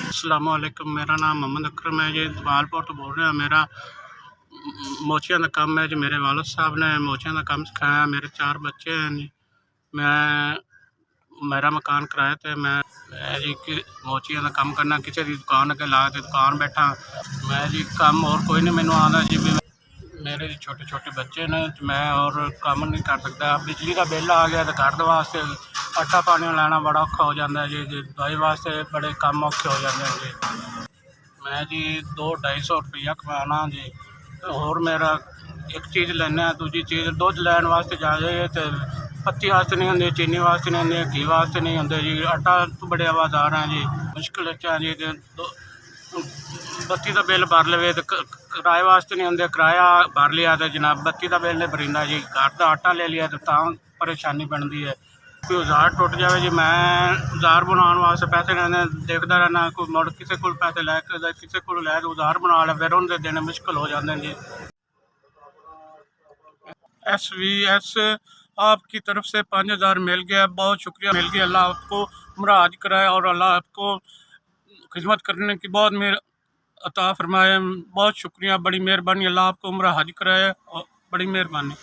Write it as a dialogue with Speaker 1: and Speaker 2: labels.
Speaker 1: अस्सलाम वालेकुम। मेरा नाम मोहम्मद अकरम है जी, दवालपुर तो बोल रहे हैं। मेरा मोचियां का काम है जी। मेरे वालिद साहब ने मोचियां का काम सिखाया। मेरे 4 बच्चे हैं जी। मेरा मकान किराए ते मैं जी कि मोचियां का काम करना, किसी की दुकान अगे ला के दुकान बैठा मैं जी। काम और कोई नहीं मैनू आना जी। भी मेरे जी छोटे छोटे बच्चे ने, मैं और काम नहीं कर सकता। बिजली का बिल आ गया तो घर दे वास्ते आटा पानी लाना बड़ा औखा हो जाता है जी। दवाई वास्ते बड़े कम औखे हो जाते हैं जी। मैं जी 200-250 रुपया कमाना जी। होर मेरा एक चीज़ लैना, दूजी चीज़ दुध लैन वास्ते जाइए तो पत्ती वास्ते नहीं होंगे, चीनी वास्ते नहीं होंगे, घी वास्ते नहीं होंगे जी। आटा तो बड़े आवादार हैं जी। मुश्किल जी बत्ती का बिल भर लवे तो किराए वास्ते नहीं होंगे, किराया भर लिया तो जनाब बत्ती का बिल नहीं भरींदा जी। घर का आटा ले लिया तो परेशानी बनती है। कोई औजार टुट जाए जी, मैं औजार बनाने वास्ते पैसे रहने देखता रहना, कोई मुड़ किसी को पैसे लैके किसी को लै औजार बना ले, फिर उन्हें देने मुश्किल हो जाते हैं जी। SVS आपकी तरफ से 5000 मिल गया, बहुत शुक्रिया मिल गया। अल्लाह आपको मुराद कराए और अल्लाह आपको खिदमत करने की बहुत मेहर अता फरमाए। बहुत शुक्रिया, बड़ी मेहरबानी। अल्लाह आपको उम्र हज कराए और बड़ी मेहरबानी।